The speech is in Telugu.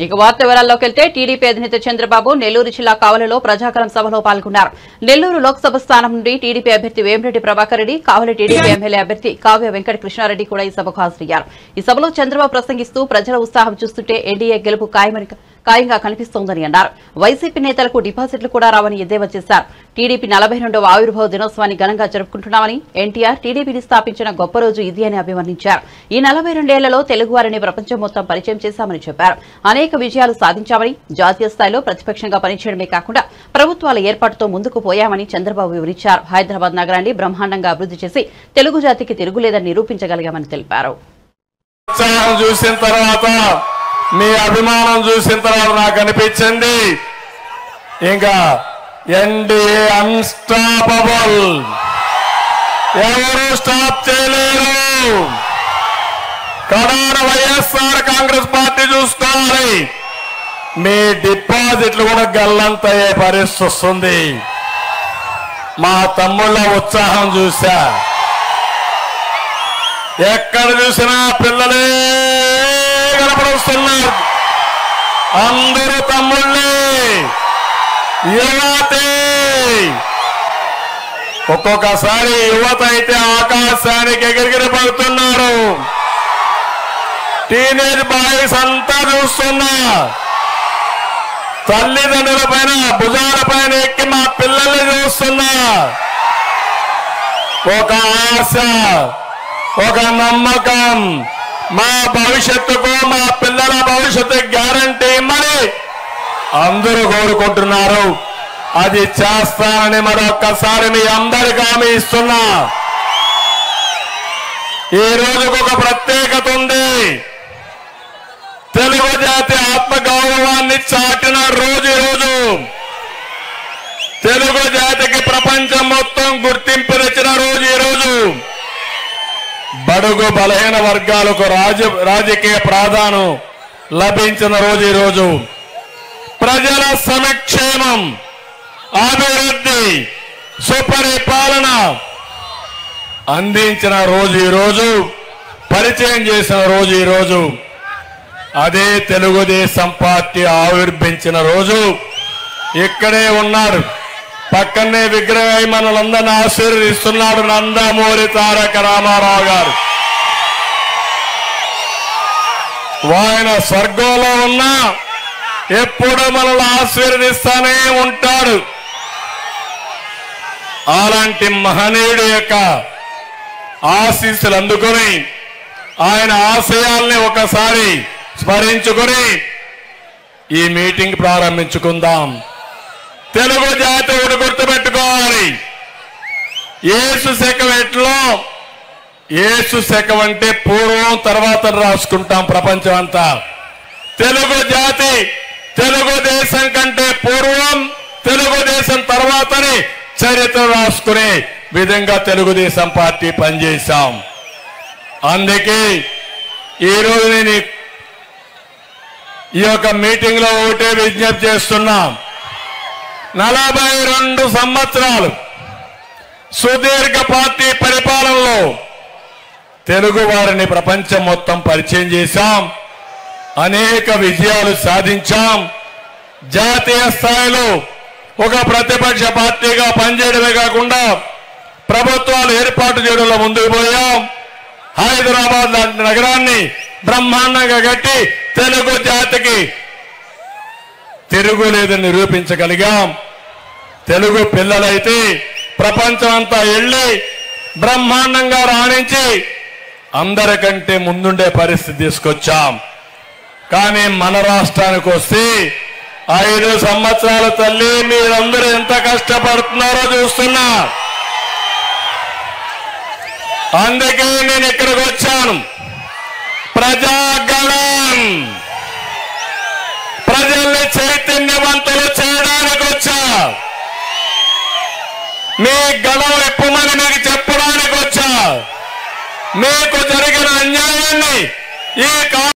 ఇక వార్త వివరాల్లోకి వెళ్తే టీడీపీ అధినేత చంద్రబాబు నెల్లూరు జిల్లా కావలిలో ప్రజాగలం సభలో పాల్గొన్నారు. నెల్లూరు లోక్సభ స్థానం నుండి టీడీపీ అభ్యర్థి వేమిరెడ్డి ప్రభాకర్ రెడ్డి, కావలి టీడీపీ ఎమ్మెల్యే అభ్యర్థి కావ్య వెంకట కృష్ణారెడ్డి కూడా ఈ సభకు హాజరయ్యారు. ఈ సభలో చంద్రబాబు ప్రసంగిస్తూ ప్రజల ఉత్సాహం చూస్తుంటే ఎన్డీఏ గెలుపు ఖాయంగా కనిపిస్తోందని అన్నారు. వైసీపీ నేతలకు డిపాజిట్లు కూడా రావని ఎద్దేవా చేశారు. టీడీపీ 42వ ఆవిర్భావ దినోత్సవాన్ని ఘనంగా జరుపుకుంటున్నామని, ఎన్టీఆర్ టీడీపీని స్థాపించిన గొప్ప రోజు ఇది అని అభివర్ణించారు. ఈ 42 ఏళ్లలో తెలుగువారిని ప్రపంచం మొత్తం పరిచయం చేశామని చెప్పారు. అనేక విజయాలు సాధించామని, జాతీయ స్థాయిలో ప్రతిపక్షంగా పనిచేయడమే కాకుండా ప్రభుత్వాల ఏర్పాటుతో ముందుకు పోయామని చంద్రబాబు వివరించారు. హైదరాబాద్ నగరాన్ని బ్రహ్మాండంగా అభివృద్ధి చేసి తెలుగు జాతికి తిరుగులేదని నిరూపించగలిగామని తెలిపారు. మీ అభిమానం చూసిన తర్వాత నాకు అనిపించింది ఇంకా ఎన్డీఏ అన్స్టాపబుల్, ఎవరు స్టాప్ చేయలేరు. కడాన వైఎస్ఆర్ కాంగ్రెస్ పార్టీ చూసుకోవాలి, మీ డిపాజిట్లు కూడా గల్లంతయ్యే పరిస్థితి వస్తుంది. మా తమ్ముళ్ళ ఉత్సాహం చూసా, ఎక్కడ చూసినా పిల్లలే కనపడుస్తున్నారు. అందరూ తమ్ముళ్ళే, యువతే. ఒక్కొక్కసారి యువత అయితే ఆకాశానికి ఎగిరిగిరి పడుతున్నారు. టీనేజ్ బాయ్స్ అంతా చూస్తున్నా, తల్లిదండ్రుల పైన భుజాల పైన ఎక్కి మా పిల్లల్ని చూస్తున్నా. ఒక ఆశ, ఒక నమ్మకం, మా భవిష్యత్తుకు, మా పిల్లల భవిష్యత్తు గ్యారంటీ ఇమ్మని అందరూ కోరుకుంటున్నారు. అది చేస్తానని మరొక్కసారి మీ అందరికీ హామీ ఇస్తున్నా. ఈ రోజుకు ఒక ప్రత్యేకత ఉంది. తెలుగు జాతి ఆత్మగౌరవాన్ని చాటిన రోజు ఈరోజు. తెలుగు జాతికి ప్రపంచం మొత్తం గుర్తింపునిచ్చిన రోజు ఈరోజు. బడుగు బలహీన వర్గాలకు రాజకీయ ప్రాధాన్యం లభించిన రోజు ఈరోజు. ప్రజల సంక్షేమం, అభివృద్ధి, సుపరిపాలన అందించిన రోజు ఈరోజు, పరిచయం చేసిన రోజు ఈరోజు. అదే తెలుగుదేశం పార్టీ ఆవిర్భించిన రోజు. ఇక్కడే ఉన్నారు, పక్కనే విగ్రహం మనలందరినీ ఆశీర్వదిస్తున్నాడు నందమూరి తారక రామారావు గారు. ఆయన స్వర్గంలో ఉన్నా ఎప్పుడు మనల్ని ఆశీర్వదిస్తానే ఉంటాడు. అలాంటి మహనీయుడి యొక్క ఆశీస్సులు అందుకొని ఆయన ఆశయాల్ని ఒకసారి స్మరించుకొని ఈ మీటింగ్ ప్రారంభించుకుందాం. తెలుగు జాతి ఒకటి గుర్తుపెట్టుకోవాలి. యేసు శకం ఎట్లో, యేసు శకం అంటే పూర్వం తర్వాత రాసుకుంటాం ప్రపంచం అంతా. తెలుగు జాతి తెలుగుదేశం కంటే పూర్వం, తెలుగుదేశం తర్వాతని చరిత్ర రాసుకునే విధంగా తెలుగుదేశం పార్టీ పనిచేశాం. అందుకే ఈరోజు నేను ఈ యొక్క మీటింగ్ లో ఒకటే విజ్ఞప్తి చేస్తున్నాం. 42 సంవత్సరాలు సుదీర్ఘ పార్టీ పరిపాలనలో తెలుగు వారిని ప్రపంచం మొత్తం పరిచయం చేశాం. అనేక విజయాలు సాధించాం. జాతీయ స్థాయిలో ఒక ప్రతిపక్ష పార్టీగా పనిచేయడమే కాకుండా ప్రభుత్వాలు ఏర్పాటు చేయడంలో ముందుకు పోయాం. హైదరాబాద్ లాంటి నగరాన్ని బ్రహ్మాండంగా కట్టి తెలుగు జాతికి తిరుగులేదని నిరూపించగలిగాం. తెలుగు పిల్లలైతే ప్రపంచం అంతా వెళ్ళి బ్రహ్మాండంగా రాణించి అందరికంటే ముందుండే పరిస్థితి తీసుకొచ్చాం. కానీ మన రాష్ట్రానికి వస్తే 5 సంవత్సరాల తల్లి మీరందరూ ఎంత కష్టపడుతున్నారో చూస్తున్నా. అందుకే నేను ఇక్కడికి వచ్చాను. ప్రజాగళం, ప్రజల్ని చైతన్యవంతులు చేయడానికి వచ్చా. మీ గళం ఎప్పమని మీకు చెప్పడానికి వచ్చా. మీకు జరిగిన అన్యాయాన్ని ఈ